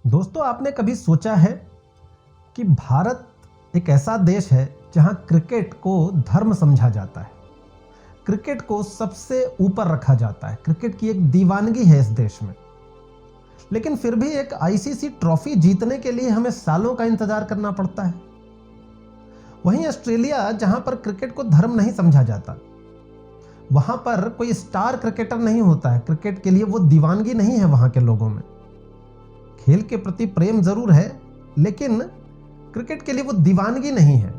दोस्तों, आपने कभी सोचा है कि भारत एक ऐसा देश है जहां क्रिकेट को धर्म समझा जाता है। क्रिकेट को सबसे ऊपर रखा जाता है। क्रिकेट की एक दीवानगी है इस देश में। लेकिन फिर भी एक आईसीसी ट्रॉफी जीतने के लिए हमें सालों का इंतजार करना पड़ता है। वहीं ऑस्ट्रेलिया, जहां पर क्रिकेट को धर्म नहीं समझा जाता, वहां पर कोई स्टार क्रिकेटर नहीं होता है। क्रिकेट के लिए वो दीवानगी नहीं है वहां के लोगों में। खेल के प्रति प्रेम जरूर है, लेकिन क्रिकेट के लिए वो दीवानगी नहीं है।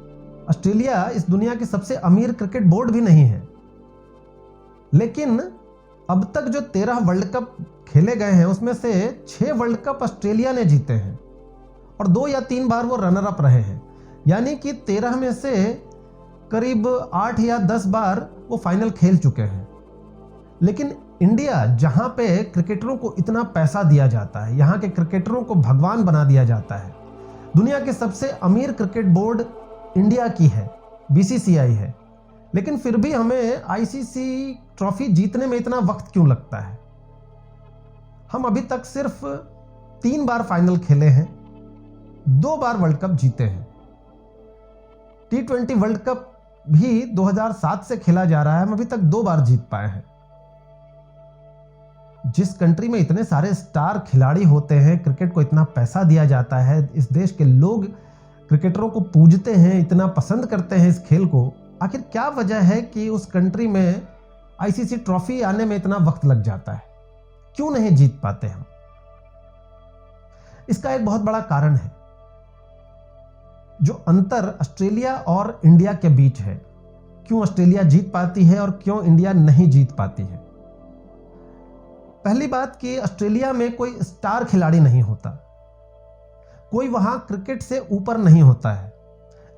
ऑस्ट्रेलिया इस दुनिया की सबसे अमीर क्रिकेट बोर्ड भी नहीं है, लेकिन अब तक जो 13 वर्ल्ड कप खेले गए हैं उसमें से 6 वर्ल्ड कप ऑस्ट्रेलिया ने जीते हैं और 2 या 3 बार वो रनर अप रहे हैं। यानी कि 13 में से करीब 8 या 10 बार वो फाइनल खेल चुके हैं। लेकिन इंडिया, जहां पे क्रिकेटरों को इतना पैसा दिया जाता है, यहां के क्रिकेटरों को भगवान बना दिया जाता है, दुनिया की सबसे अमीर क्रिकेट बोर्ड इंडिया की है, बीसीसीआई है, लेकिन फिर भी हमें आईसीसी ट्रॉफी जीतने में इतना वक्त क्यों लगता है? हम अभी तक सिर्फ 3 बार फाइनल खेले हैं, 2 बार वर्ल्ड कप जीते हैं। T20 वर्ल्ड कप भी 2007 से खेला जा रहा है, हम अभी तक 2 बार जीत पाए हैं। जिस कंट्री में इतने सारे स्टार खिलाड़ी होते हैं, क्रिकेट को इतना पैसा दिया जाता है, इस देश के लोग क्रिकेटरों को पूजते हैं, इतना पसंद करते हैं इस खेल को, आखिर क्या वजह है कि उस कंट्री में आईसीसी ट्रॉफी आने में इतना वक्त लग जाता है? क्यों नहीं जीत पाते हम? इसका एक बहुत बड़ा कारण है जो अंतर ऑस्ट्रेलिया और इंडिया के बीच है। क्यों ऑस्ट्रेलिया जीत पाती है और क्यों इंडिया नहीं जीत पाती है? पहली बात कि ऑस्ट्रेलिया में कोई स्टार खिलाड़ी नहीं होता, कोई वहां क्रिकेट से ऊपर नहीं होता है।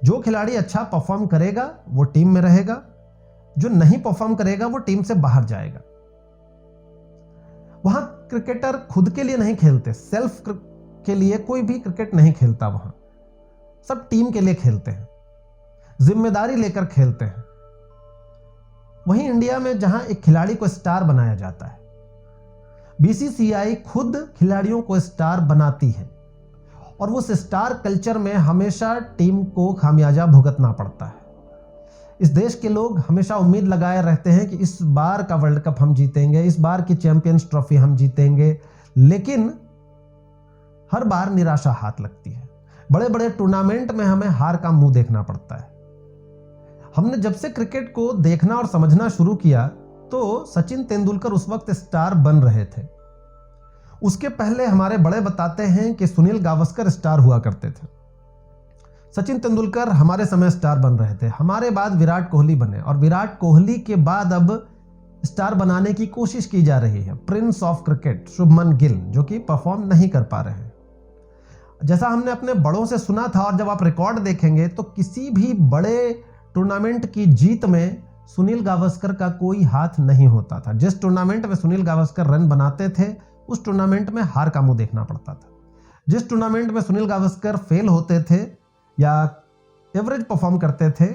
जो खिलाड़ी अच्छा परफॉर्म करेगा वो टीम में रहेगा, जो नहीं परफॉर्म करेगा वो टीम से बाहर जाएगा। वहां क्रिकेटर खुद के लिए नहीं खेलते, सेल्फ के लिए कोई भी क्रिकेट नहीं खेलता। वहां सब टीम के लिए खेलते हैं, जिम्मेदारी लेकर खेलते हैं। वहीं इंडिया में जहां एक खिलाड़ी को स्टार बनाया जाता है, बीसीसीआई खुद खिलाड़ियों को स्टार बनाती है और उस स्टार कल्चर में हमेशा टीम को खामियाजा भुगतना पड़ता है। इस देश के लोग हमेशा उम्मीद लगाए रहते हैं कि इस बार का वर्ल्ड कप हम जीतेंगे, इस बार की चैंपियंस ट्रॉफी हम जीतेंगे, लेकिन हर बार निराशा हाथ लगती है। बड़े बड़े टूर्नामेंट में हमें हार का मुंह देखना पड़ता है। हमने जब से क्रिकेट को देखना और समझना शुरू किया तो सचिन तेंदुलकर उस वक्त स्टार बन रहे थे। उसके पहले हमारे बड़े बताते हैं कि सुनील गावस्कर स्टार हुआ करते थे। सचिन तेंदुलकर हमारे समय स्टार बन रहे थे। हमारे बाद विराट कोहली बने और विराट कोहली के बाद अब स्टार बनाने की कोशिश की जा रही है Prince of cricket Shubman Gill, जो कि परफॉर्म नहीं कर पा रहे हैं। जैसा हमने अपने बड़ों से सुना था, और जब आप रिकॉर्ड देखेंगे तो किसी भी बड़े टूर्नामेंट की जीत में सुनील गावस्कर का कोई हाथ नहीं होता था। जिस टूर्नामेंट में सुनील गावस्कर रन बनाते थे उस टूर्नामेंट में हार का मुंह देखना पड़ता था। जिस टूर्नामेंट में सुनील गावस्कर फेल होते थे या एवरेज परफॉर्म करते थे,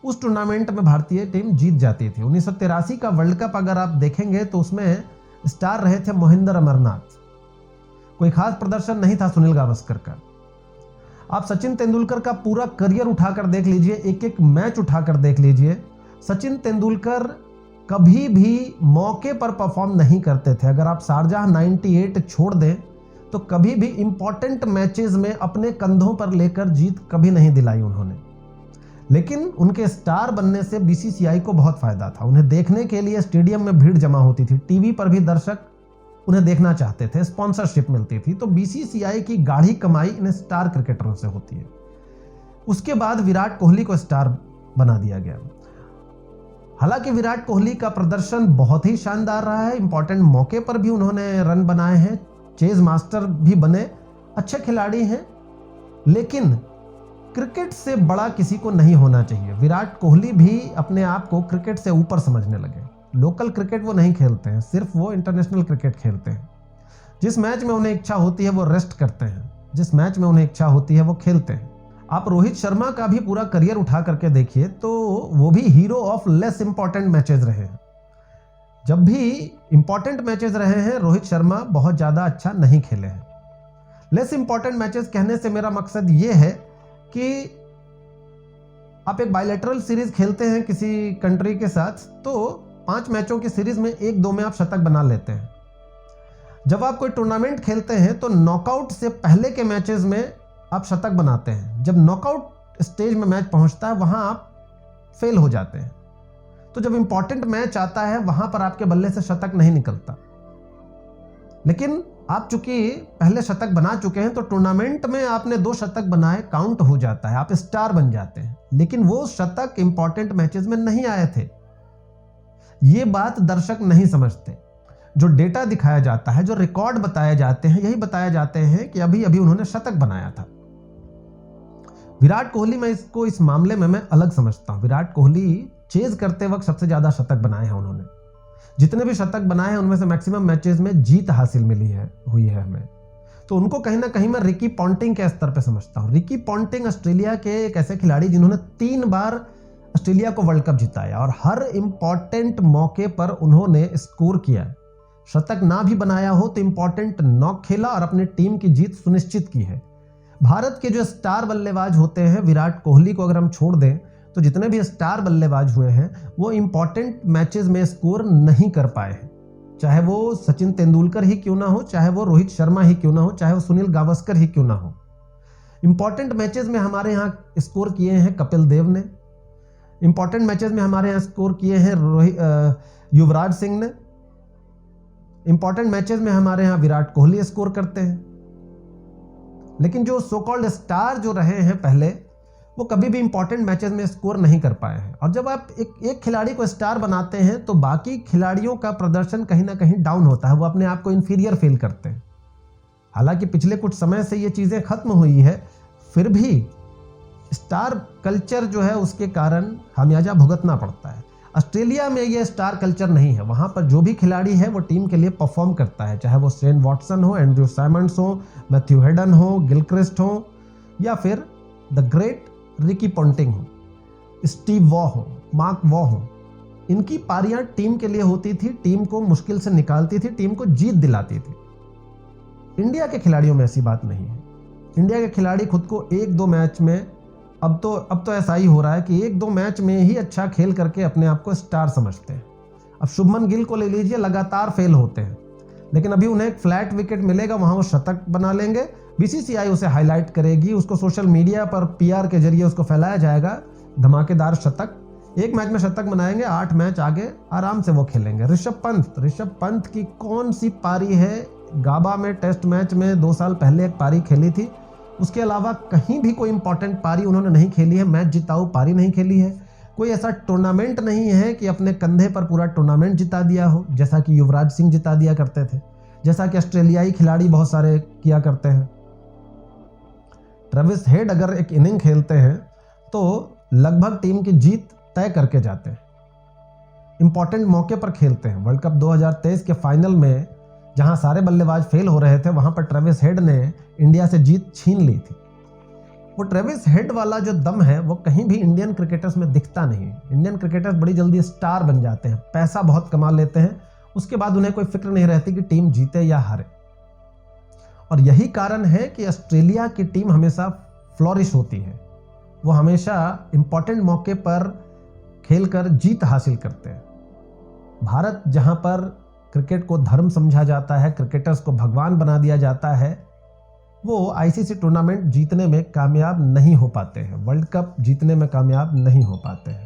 उस टूर्नामेंट में भारतीय टीम जीत जाती थी। 1983 का वर्ल्ड कप अगर आप देखेंगे तो उसमें स्टार रहे थे मोहिंदर अमरनाथ। कोई खास प्रदर्शन नहीं था सुनील गावस्कर का। आप सचिन तेंदुलकर का पूरा करियर उठाकर देख लीजिए, एक एक मैच उठाकर देख लीजिए, सचिन तेंदुलकर कभी भी मौके पर परफॉर्म नहीं करते थे। अगर आप शारजाह 98 छोड़ दें तो कभी भी इंपॉर्टेंट मैचेस में अपने कंधों पर लेकर जीत कभी नहीं दिलाई उन्होंने। लेकिन उनके स्टार बनने से बीसीसीआई को बहुत फायदा था। उन्हें देखने के लिए स्टेडियम में भीड़ जमा होती थी, टीवी पर भी दर्शक उन्हें देखना चाहते थे, स्पॉन्सरशिप मिलती थी। तो बीसीसीआई की गाढ़ी कमाई इन स्टार क्रिकेटरों से होती है। उसके बाद विराट कोहली को स्टार बना दिया गया। हालांकि विराट कोहली का प्रदर्शन बहुत ही शानदार रहा है, इंपॉर्टेंट मौके पर भी उन्होंने रन बनाए हैं, चेज मास्टर भी बने, अच्छे खिलाड़ी हैं, लेकिन क्रिकेट से बड़ा किसी को नहीं होना चाहिए। विराट कोहली भी अपने आप को क्रिकेट से ऊपर समझने लगे। लोकल क्रिकेट वो नहीं खेलते हैं, सिर्फ वो इंटरनेशनल क्रिकेट खेलते हैं। जिस मैच में उन्हें इच्छा होती है वो रेस्ट करते हैं, जिस मैच में उन्हें इच्छा होती है वो खेलते हैं। आप रोहित शर्मा का भी पूरा करियर उठा करके देखिए तो वो भी hero of less important matches रहे हैं। जब भी इंपॉर्टेंट मैचेस रहे हैं रोहित शर्मा बहुत ज़्यादा अच्छा नहीं खेले हैं, लेस इंपॉर्टेंट मैचेस कहने से मेरा मकसद ये है कि आप एक बायलैटरल सीरीज खेलते हैं किसी कंट्री के साथ, तो 5 मैचों की सीरीज में 1-2 में आप शतक बना लेते हैं। जब आप कोई टूर्नामेंट खेलते हैं तो नॉकआउट से पहले के मैचेस में आप शतक बनाते हैं। जब नॉकआउट स्टेज में मैच पहुंचता है वहां आप फेल हो जाते हैं। तो जब इंपॉर्टेंट मैच आता है वहां पर आपके बल्ले से शतक नहीं निकलता। लेकिन आप चूंकि पहले शतक बना चुके हैं तो टूर्नामेंट में आपने 2 शतक बनाए, काउंट हो जाता है, आप स्टार बन जाते हैं। लेकिन वो शतक इंपॉर्टेंट मैचेस में नहीं आए थे। ये बात दर्शक नहीं समझते। जो डेटा दिखाया जाता है, जो रिकॉर्ड बताए जाते हैं, यही बताए जाते हैं कि अभी अभी उन्होंने शतक बनाया था। विराट कोहली, मैं इसको इस मामले में मैं अलग समझता हूं। विराट कोहली चेज करते वक्त सबसे ज्यादा शतक बनाए हैं उन्होंने। जितने भी शतक बनाए हैं उनमें से मैक्सिमम मैचेस में जीत हासिल हुई है हमें। तो उनको कहीं ना कहीं मैं रिकी पॉन्टिंग के स्तर पे समझता हूं। रिकी पॉन्टिंग ऑस्ट्रेलिया के एक ऐसे खिलाड़ी जिन्होंने 3 बार ऑस्ट्रेलिया को वर्ल्ड कप जिताया और हर इंपॉर्टेंट मौके पर उन्होंने स्कोर किया। शतक ना भी बनाया हो तो इंपॉर्टेंट नॉक खेला और अपनी टीम की जीत सुनिश्चित की है। भारत के जो स्टार बल्लेबाज होते हैं, विराट कोहली को अगर हम छोड़ दें तो जितने भी स्टार बल्लेबाज हुए हैं वो इंपॉर्टेंट मैचेस में स्कोर नहीं कर पाए हैं। चाहे वो सचिन तेंदुलकर ही क्यों ना हो, चाहे वो रोहित शर्मा ही क्यों ना हो, चाहे वो सुनील गावस्कर ही क्यों ना हो। इंपॉर्टेंट मैचेस में हमारे यहाँ स्कोर किए हैं कपिल देव ने। इंपॉर्टेंट मैचेस में हमारे यहाँ स्कोर किए हैं युवराज सिंह ने। इंपॉर्टेंट मैचेस में हमारे यहाँ विराट कोहली स्कोर करते हैं। लेकिन जो सो कॉल्ड स्टार जो रहे हैं पहले, वो कभी भी इंपॉर्टेंट मैचेस में स्कोर नहीं कर पाए हैं। और जब आप एक खिलाड़ी को स्टार बनाते हैं तो बाकी खिलाड़ियों का प्रदर्शन कहीं ना कहीं डाउन होता है, वो अपने आप को इंफीरियर फील करते हैं। हालांकि पिछले कुछ समय से ये चीज़ें खत्म हुई है, फिर भी स्टार कल्चर जो है उसके कारण खामियाजा भुगतना पड़ता है। ऑस्ट्रेलिया में ये स्टार कल्चर नहीं है। वहाँ पर जो भी खिलाड़ी है वो टीम के लिए परफॉर्म करता है, चाहे वो शेन वॉटसन हो, एंड्रयू साइमंड्स हो, मैथ्यू हेडन हो, गिलक्रिस्ट हो, या फिर द ग्रेट रिकी पॉन्टिंग हो, स्टीव वॉ हो, मार्क वॉ हो। इनकी पारियां टीम के लिए होती थी, टीम को मुश्किल से निकालती थी, टीम को जीत दिलाती थी। इंडिया के खिलाड़ियों में ऐसी बात नहीं है। इंडिया के खिलाड़ी खुद को 1-2 मैच में, अब तो ऐसा ही हो रहा है कि 1-2 मैच में ही अच्छा खेल करके अपने आप को स्टार समझते हैं। अब शुभमन गिल को ले लीजिए, लगातार फेल होते हैं, लेकिन अभी उन्हें एक फ्लैट विकेट मिलेगा, वहां वो शतक बना लेंगे। बीसीसीआई उसे हाईलाइट करेगी, उसको सोशल मीडिया पर पीआर के जरिए उसको फैलाया जाएगा, धमाकेदार शतक। 1 मैच में शतक बनाएंगे, 8 मैच आगे आराम से वो खेलेंगे। ऋषभ पंत की कौन सी पारी है? गाबा में टेस्ट मैच में 2 साल पहले एक पारी खेली थी, उसके अलावा कहीं भी कोई इंपॉर्टेंट पारी उन्होंने नहीं खेली है। मैच जिताऊ पारी नहीं खेली है। कोई ऐसा टूर्नामेंट नहीं है कि अपने कंधे पर पूरा टूर्नामेंट जिता दिया हो, जैसा कि युवराज सिंह जिता दिया करते थे, जैसा कि ऑस्ट्रेलियाई खिलाड़ी बहुत सारे किया करते हैं। ट्रेविस हेड अगर एक इनिंग खेलते हैं तो लगभग टीम की जीत तय करके जाते हैं। इंपॉर्टेंट मौके पर खेलते हैं। वर्ल्ड कप 2023 के फाइनल में जहां सारे बल्लेबाज फेल हो रहे थे, वहां पर ट्रेविस हेड ने इंडिया से जीत छीन ली थी। वो ट्रेविस हेड वाला जो दम है वो कहीं भी इंडियन क्रिकेटर्स में दिखता नहीं है। इंडियन क्रिकेटर्स बड़ी जल्दी स्टार बन जाते हैं, पैसा बहुत कमा लेते हैं, उसके बाद उन्हें कोई फिक्र नहीं रहती कि टीम जीते या हारे। और यही कारण है कि ऑस्ट्रेलिया की टीम हमेशा फ्लोरिश होती है। वो हमेशा इंपॉर्टेंट मौके पर खेलकर जीत हासिल करते हैं। भारत जहां पर क्रिकेट को धर्म समझा जाता है, क्रिकेटर्स को भगवान बना दिया जाता है, वो आईसीसी टूर्नामेंट जीतने में कामयाब नहीं हो पाते हैं, वर्ल्ड कप जीतने में कामयाब नहीं हो पाते हैं।